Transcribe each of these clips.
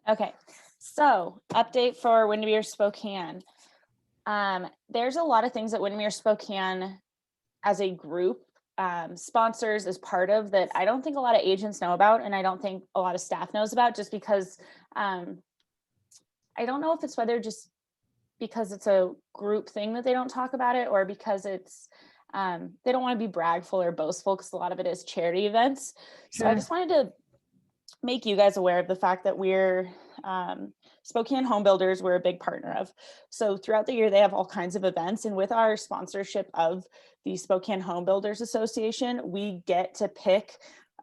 Okay, so update for Windermere Spokane. There's a lot of things that Windermere Spokane as a group sponsors as part of that I don't think a lot of agents know about, and I don't think a lot of staff knows about, just because I don't know if it's whether just because it's a group thing that they don't talk about it, or because it's they don't want to be bragful or boastful, because a lot of it is charity events. So I Sure. just wanted to make you guys aware of the fact that we're Spokane Home Builders, we're a big partner of. So throughout the year, they have all kinds of events. And with our sponsorship of the Spokane Home Builders Association, we get to pick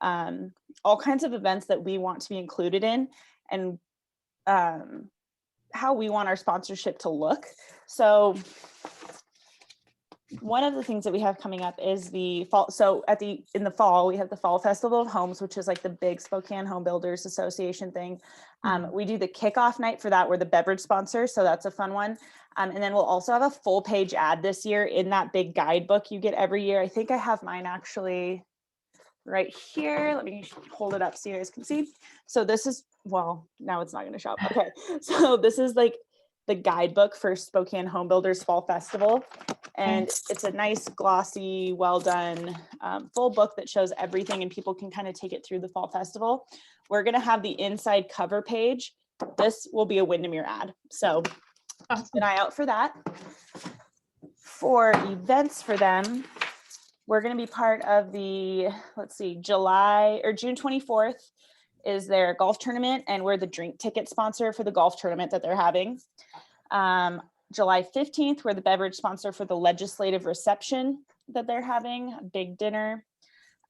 all kinds of events that we want to be included in, and how we want our sponsorship to look. So one of the things that we have coming up is the fall. So in the fall, we have the Fall Festival of Homes, which is like the big Spokane Home Builders Association thing. We do the kickoff night for that. We're the beverage sponsor, so that's a fun one. And then we'll also have a full page ad this year in that big guidebook you get every year. I think I have mine actually right here. Let me hold it up so you guys can see. So this is, well, now it's not going to show up. Okay, so this is like the guidebook for Spokane Home Builders Fall Festival. And it's a nice, glossy, well done full book that shows everything, and people can kind of take it through the Fall Festival. We're going to have the inside cover page. This will be a Windermere ad. So keep an eye out for that. For events for them, we're going to be part of the, let's see, June 24th is their golf tournament, and we're the drink ticket sponsor for the golf tournament that they're having. July 15th, we're the beverage sponsor for the legislative reception that they're having, a big dinner.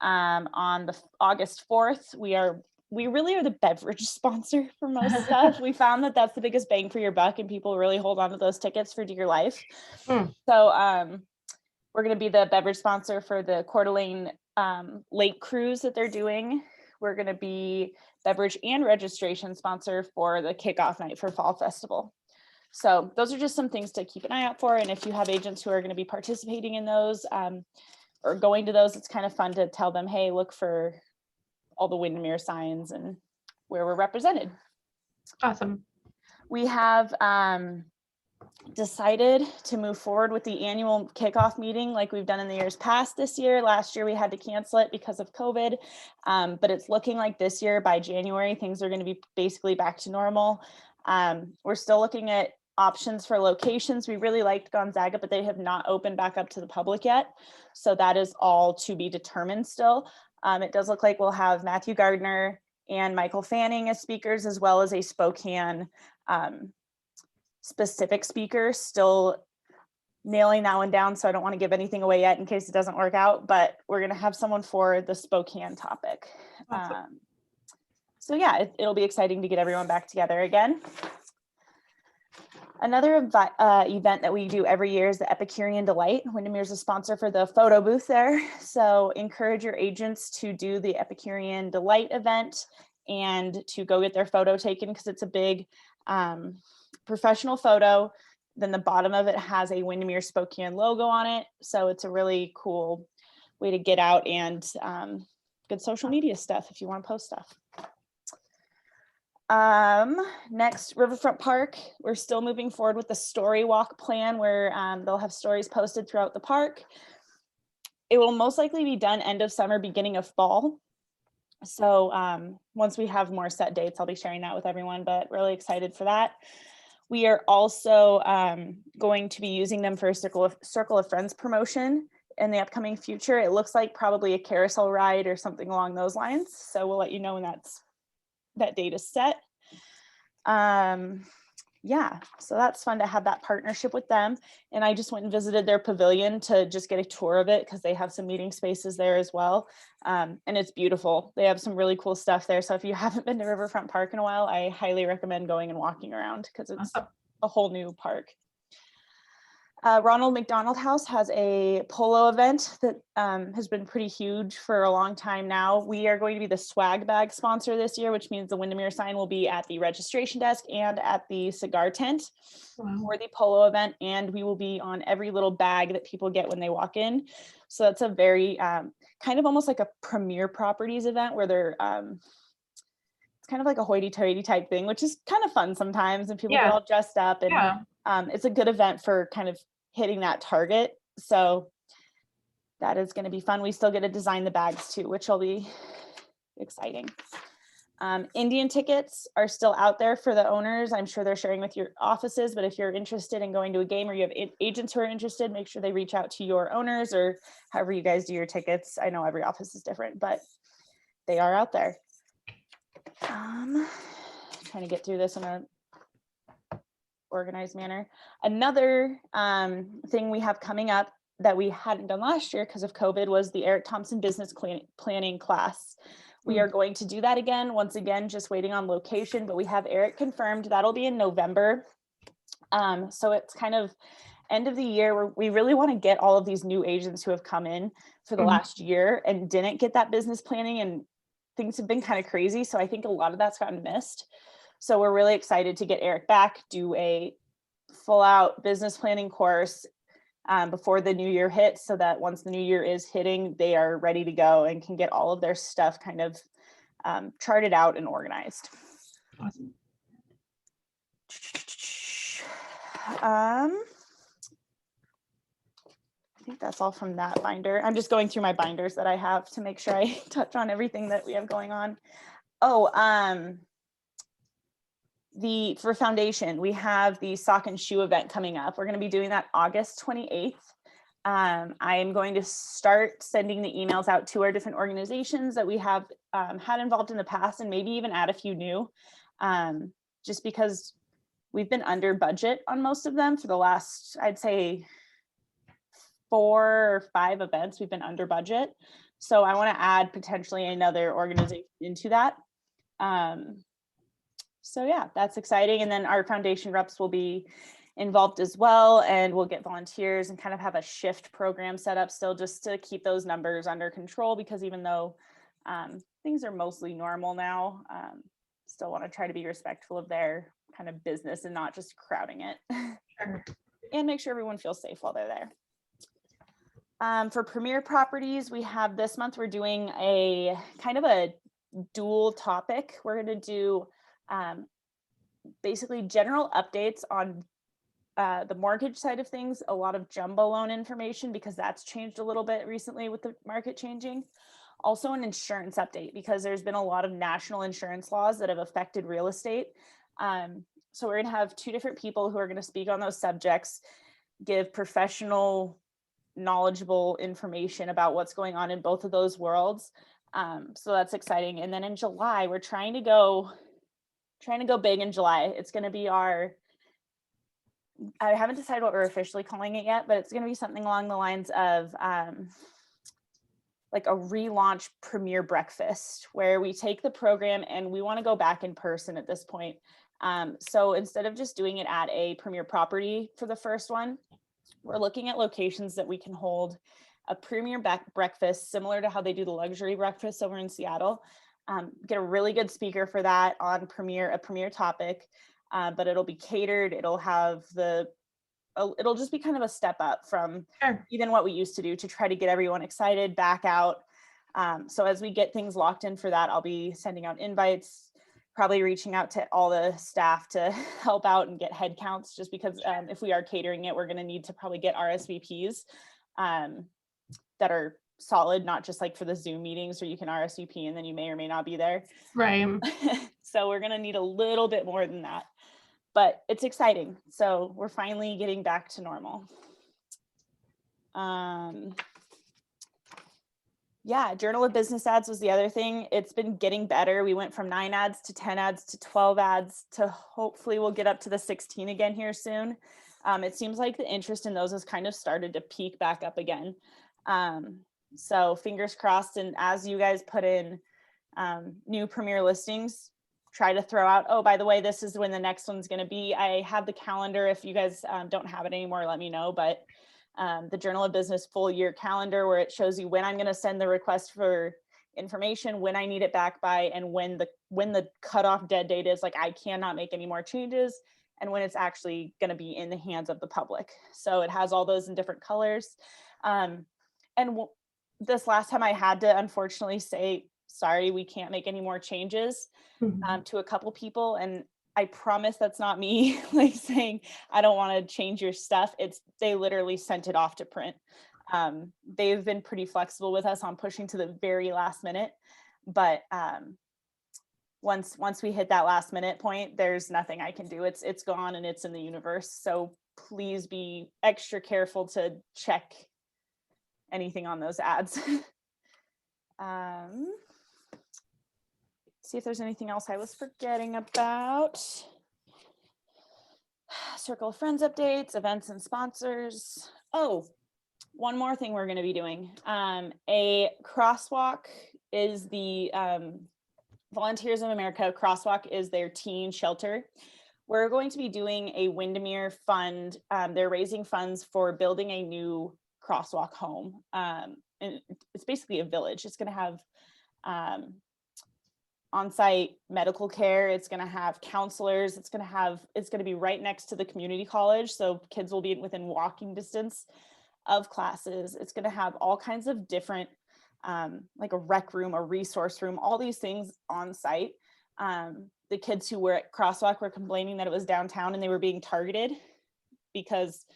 On the August 4th, we really are the beverage sponsor for most stuff. We found that that's the biggest bang for your buck, and people really hold on to those tickets for dear life. So we're going to be the beverage sponsor for the Coeur d'Alene lake cruise that they're doing. We're going to be beverage and registration sponsor for the kickoff night for Fall Festival. So those are just some things to keep an eye out for. And if you have agents who are going to be participating in those or going to those, it's kind of fun to tell them, hey, look for all the Windermere signs and where we're represented. Awesome. We have decided to move forward with the annual kickoff meeting like we've done in the years past. This year, last year we had to cancel it because of COVID, but it's looking like this year by January things are going to be basically back to normal. We're still looking at options for locations. We really liked Gonzaga, but they have not opened back up to the public yet, so that is all to be determined still. It does look like we'll have Matthew Gardner and Michael Fanning as speakers, as well as a Spokane specific speaker. Still nailing that one down, so I don't want to give anything away yet in case it doesn't work out, but we're going to have someone for the Spokane topic. Awesome. So yeah, it'll be exciting to get everyone back together again. Another event that we do every year is the Epicurean Delight. Windermere's a sponsor for the photo booth there, so encourage your agents to do the Epicurean Delight event and to go get their photo taken, because it's a big professional photo. Then the bottom of it has a Windermere Spokane logo on it, so it's a really cool way to get out, and good social media stuff if you want to post stuff. Next, Riverfront Park. We're still moving forward with the story walk plan, where they'll have stories posted throughout the park. It will most likely be done end of summer, beginning of fall. So once we have more set dates, I'll be sharing that with everyone, but really excited for that. We are also going to be using them for a Circle of Friends promotion in the upcoming future. It looks like probably a carousel ride or something along those lines. So we'll let you know when that date is set. Yeah, so that's fun to have that partnership with them. And I just went and visited their pavilion to just get a tour of it, because they have some meeting spaces there as well. And it's beautiful. They have some really cool stuff there. So if you haven't been to Riverfront Park in a while, I highly recommend going and walking around, because it's a whole new park. Ronald McDonald House has a polo event that has been pretty huge for a long time now. We are going to be the swag bag sponsor this year, which means the Windermere sign will be at the registration desk and at the cigar tent for the polo event, and we will be on every little bag that people get when they walk in. So that's a very kind of almost like a Premier Properties event, where they're it's it's kind of like a hoity-toity type thing, which is kind of fun sometimes, and people get Yeah. all dressed up, and Yeah. it's a good event for kind of hitting that target. So that is going to be fun. We still get to design the bags too, which will be exciting. Indian tickets are still out there for the owners. I'm sure they're sharing with your offices, but if you're interested in going to a game or you have agents who are interested, make sure they reach out to your owners or however you guys do your tickets. I know every office is different, but they are out there. Trying to get through this in a organized manner. Another thing we have coming up that we hadn't done last year because of COVID was the Eric Thompson Business Planning class. We are going to do that again, once again, just waiting on location, but we have Eric confirmed. That'll be in November. So it's kind of end of the year where we really want to get all of these new agents who have come in for the last year and didn't get that business planning, and things have been kind of crazy. So I think a lot of that's gotten missed. So we're really excited to get Eric back, do a full out business planning course before the new year hits, so that once the new year is hitting, they are ready to go and can get all of their stuff kind of charted out and organized. Awesome. I think that's all from that binder. I'm just going through my binders that I have to make sure I touch on everything that we have going on. Oh, for foundation, we have the sock and shoe event coming up. We're going to be doing that August 28th. I am going to start sending the emails out to our different organizations that we have had involved in the past, and maybe even add a few new, just because we've been under budget on most of them for the last, I'd say, 4 or 5 events. We've been under budget. So I want to add potentially another organization into that. So yeah, that's exciting. And then our foundation reps will be involved as well, and we'll get volunteers and kind of have a shift program set up still, just to keep those numbers under control, because even though things are mostly normal now, still want to try to be respectful of their kind of business and not just crowding it. Sure. And make sure everyone feels safe while they're there. For Premier Properties, we have this month, we're doing a kind of a dual topic. We're going to do basically general updates on the mortgage side of things, a lot of jumbo loan information, because that's changed a little bit recently with the market changing. Also an insurance update, because there's been a lot of national insurance laws that have affected real estate. So we're going to have 2 different people who are going to speak on those subjects, give professional, knowledgeable information about what's going on in both of those worlds. So that's exciting. And then in July, we're trying to go big in July. It's going to be I haven't decided what we're officially calling it yet, but it's going to be something along the lines of like a relaunch Premier Breakfast, where we take the program and we want to go back in person at this point. So instead of just doing it at a Premier property for the first one, we're looking at locations that we can hold a Premier breakfast, similar to how they do the luxury breakfast over in Seattle. Get a really good speaker for that on a Premier topic, but it'll be catered. It'll have it'll just be kind of a step up from even what we used to do, to try to get everyone excited back out. So as we get things locked in for that, I'll be sending out invites, probably reaching out to all the staff to help out and get head counts, just because if we are catering it, we're going to need to probably get RSVPs that are solid, not just like for the Zoom meetings where you can RSVP and then you may or may not be there. Right. So we're going to need a little bit more than that, but it's exciting. So we're finally getting back to normal. Yeah, Journal of Business ads was the other thing. It's been getting better. We went from 9 ads to 10 ads to 12 ads to hopefully we'll get up to the 16 again here soon. It seems like the interest in those has kind of started to peak back up again. So fingers crossed. And as you guys put in new Premier listings, try to throw out, oh, by the way, this is when the next one's going to be. I have the calendar. If you guys don't have it anymore, let me know. But the Journal of Business full year calendar, where it shows you when I'm going to send the request for information, when I need it back by, and when the cutoff dead date is, like I cannot make any more changes, and when it's actually going to be in the hands of the public. So it has all those in different colors. And this last time I had to unfortunately say sorry, we can't make any more changes Mhm. to a couple people. And I promise that's not me like saying, I don't want to change your stuff. It's, they literally sent it off to print. They've been pretty flexible with us on pushing to the very last minute, but once we hit that last minute point, there's nothing I can do. It's gone and it's in the universe. So please be extra careful to check anything on those ads. See if there's anything else I was forgetting about. Circle of Friends updates, events and sponsors. Oh, one more thing we're going to be doing. A crosswalk is the Volunteers of America Crosswalk is their teen shelter. We're going to be doing a Windermere fund. They're raising funds for building a new crosswalk home. And it's basically a village. It's going to have on-site medical care. It's going to have counselors. It's going to be right next to the community college. So kids will be within walking distance of classes. It's going to have all kinds of different, like a rec room, a resource room, all these things on site. The kids who were at Crosswalk were complaining that it was downtown and they were being targeted because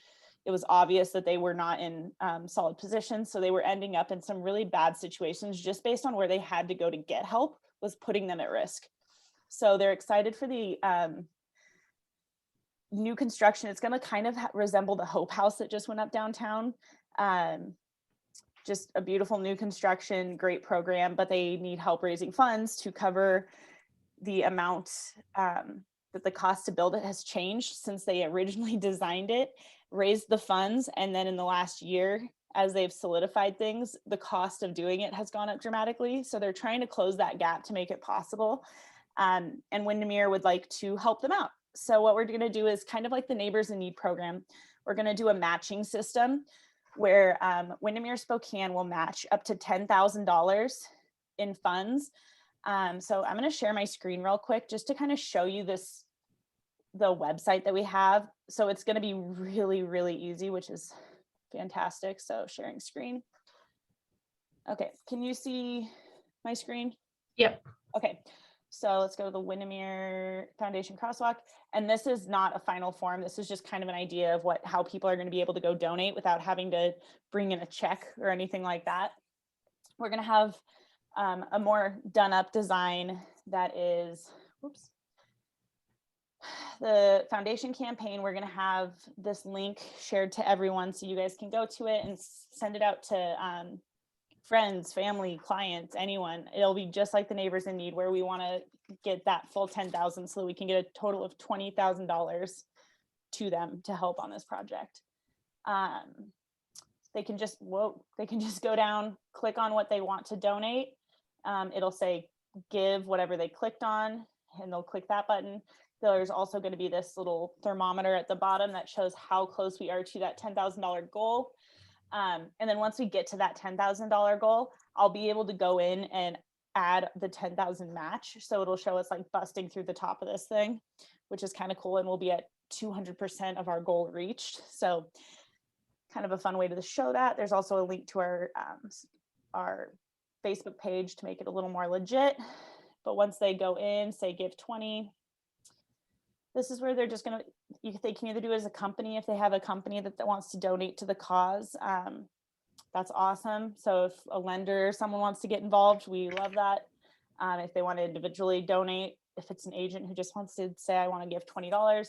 it was obvious that they were not in solid positions. So they were ending up in some really bad situations just based on where they had to go to get help was putting them at risk. So they're excited for the new construction. It's going to kind of resemble the Hope House that just went up downtown. Just a beautiful new construction, great program, but they need help raising funds to cover the amount that the cost to build it has changed since they originally designed it, raised the funds, and then in the last year, as they've solidified things, the cost of doing it has gone up dramatically. So they're trying to close that gap to make it possible. And Windermere would like to help them out. So what we're going to do is kind of like the Neighbors in Need program. We're going to do a matching system where Windermere Spokane will match up to $10,000 in funds. So I'm going to share my screen real quick just to kind of show you the website that we have. So it's going to be really, really easy, which is fantastic. So sharing screen. Okay, can you see my screen? Yep. Okay, so let's go to the Windermere Foundation Crosswalk. And this is not a final form. This is just kind of an idea of how people are going to be able to go donate without having to bring in a check or anything like that. We're going to have a more done up design that is, whoops. The foundation campaign, we're going to have this link shared to everyone so you guys can go to it and send it out to friends, family, clients, anyone. It'll be just like the Neighbors in Need, where we want to get that full 10,000 so that we can get a total of $20,000 to them to help on this project. They can just go down, click on what they want to donate. It'll say give whatever they clicked on, and they'll click that button. There's also going to be this little thermometer at the bottom that shows how close we are to that $10,000 goal. And then once we get to that $10,000 goal, I'll be able to go in and add the 10,000 match. So it'll show us like busting through the top of this thing, which is kind of cool. And we'll be at 200% of our goal reached. So kind of a fun way to show that. There's also a link to our Facebook page to make it a little more legit. But once they go in, say give 20, this is where they're just gonna, they can either do it as a company if they have a company that wants to donate to the cause. That's awesome. So if a lender or someone wants to get involved, we love that. If they want to individually donate, if it's an agent who just wants to say, I want to give $20,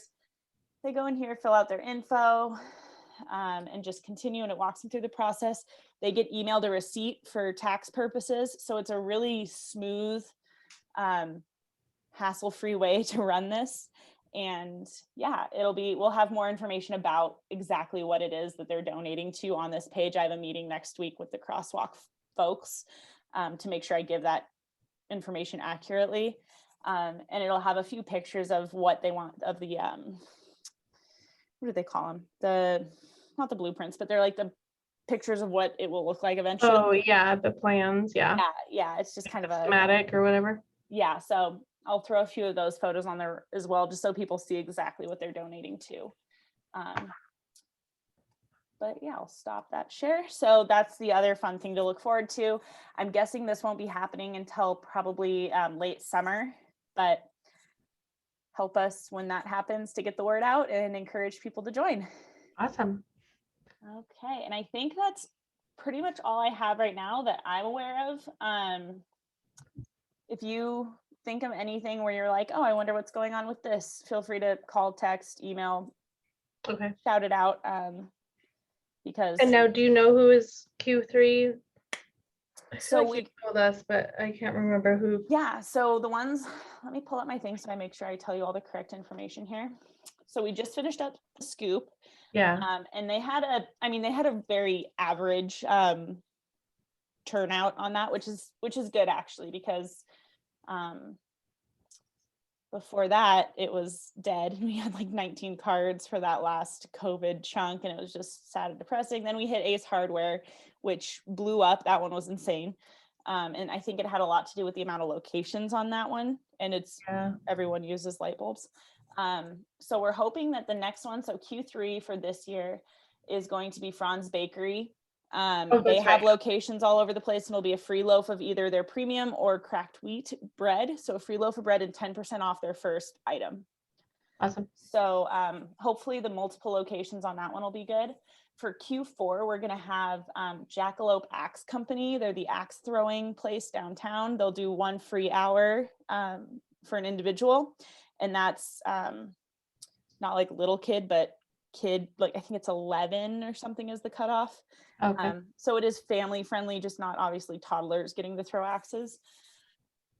they go in here, fill out their info, and just continue, and it walks them through the process. They get emailed a receipt for tax purposes. So it's a really smooth, hassle-free way to run this. And yeah, we'll have more information about exactly what it is that they're donating to on this page. I have a meeting next week with the Crosswalk folks to make sure I give that information accurately. And it'll have a few pictures of what they want of the, what do they call them? Not the blueprints, but they're like the pictures of what it will look like eventually. Oh yeah, the plans. Yeah. Yeah, it's just kind of a schematic or whatever. Yeah, so I'll throw a few of those photos on there as well, just so people see exactly what they're donating to. but yeah, I'll stop that share. So that's the other fun thing to look forward to. I'm guessing this won't be happening until probably late summer, but help us when that happens to get the word out and encourage people to join. Awesome. Okay, and I think that's pretty much all I have right now that I'm aware of. If you think of anything where you're like, oh, I wonder what's going on with this, feel free to call, text, email, Okay. shout it out. Because And now, do you know who is Q3? I feel so like you told us, but I can't remember who. yeah, so the ones, let me pull up my thing so I make sure I tell you all the correct information here. So we just finished up the Scoop. Yeah. And they had a very average turnout on that, which is good actually, because before that it was dead. We had like 19 cards for that last COVID chunk, and it was just sad and depressing. Then we hit Ace Hardware, which blew up. That one was insane. And I think it had a lot to do with the amount of locations on that one, and everyone uses light bulbs. So we're hoping that the next one, so Q3 for this year, is going to be Franz Bakery. They have locations all over the place, and it'll be a free loaf of either their premium or cracked wheat bread. So a free loaf of bread and 10% off their first item. Awesome. So hopefully the multiple locations on that one will be good. For Q4, we're going to have Jackalope Axe Company. They're the axe throwing place downtown. They'll do 1 free hour for an individual. And that's not like little kid, but kid, like I think it's 11 or something is the cutoff. Okay. So it is family friendly, just not obviously toddlers getting to throw axes.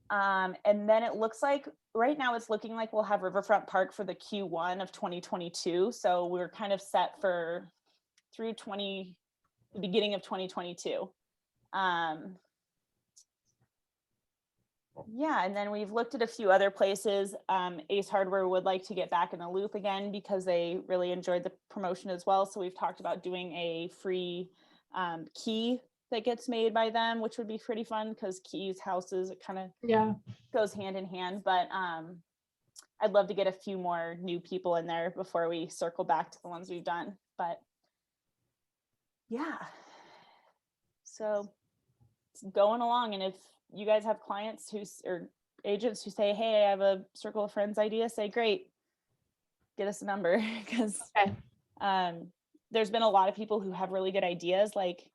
And then it looks like right now it's looking like we'll have Riverfront Park for the Q1 of 2022. So we're kind of set for through the beginning of 2022. Yeah, and then we've looked at a few other places. Ace Hardware would like to get back in the loop again because they really enjoyed the promotion as well. So we've talked about doing a free key that gets made by them, which would be pretty fun because keys, houses, it kind of goes hand in hand. But I'd love to get a few more new people in there before we circle back to the ones we've done. But yeah, so it's going along. And if you guys have clients or agents who say, hey, I have a circle of friends idea, say, great, get us a number. Because there's been a lot of people who have really good ideas, like,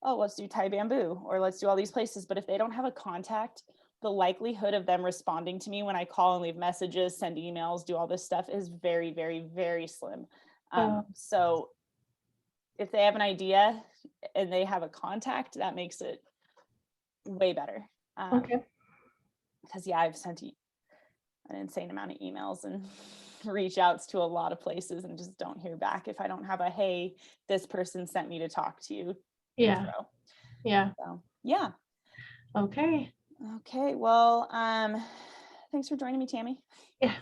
oh, let's do Thai bamboo, or let's do all these places. But if they don't have a contact, the likelihood of them responding to me when I call and leave messages, send emails, do all this stuff is very, very, very slim. So if they have an idea and they have a contact, that makes it way better. Because I've sent an insane amount of emails and reach outs to a lot of places and just don't hear back if I don't have a, hey, this person sent me to talk to you. So, yeah. Okay. Well, thanks for joining me, Tammy. Yeah.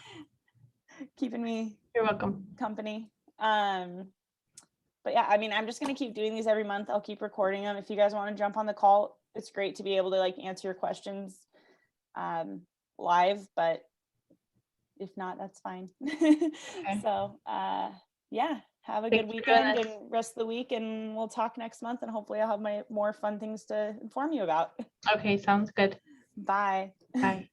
Keeping me You're welcome. company. But yeah, I mean, I'm just going to keep doing these every month. I'll keep recording them. If you guys want to jump on the call, it's great to be able to like answer your questions live, but if not, that's fine. So yeah, have a good weekend and rest of the week, and we'll talk next month, and hopefully I'll have more fun things to inform you about. Okay, sounds good. Bye. Bye.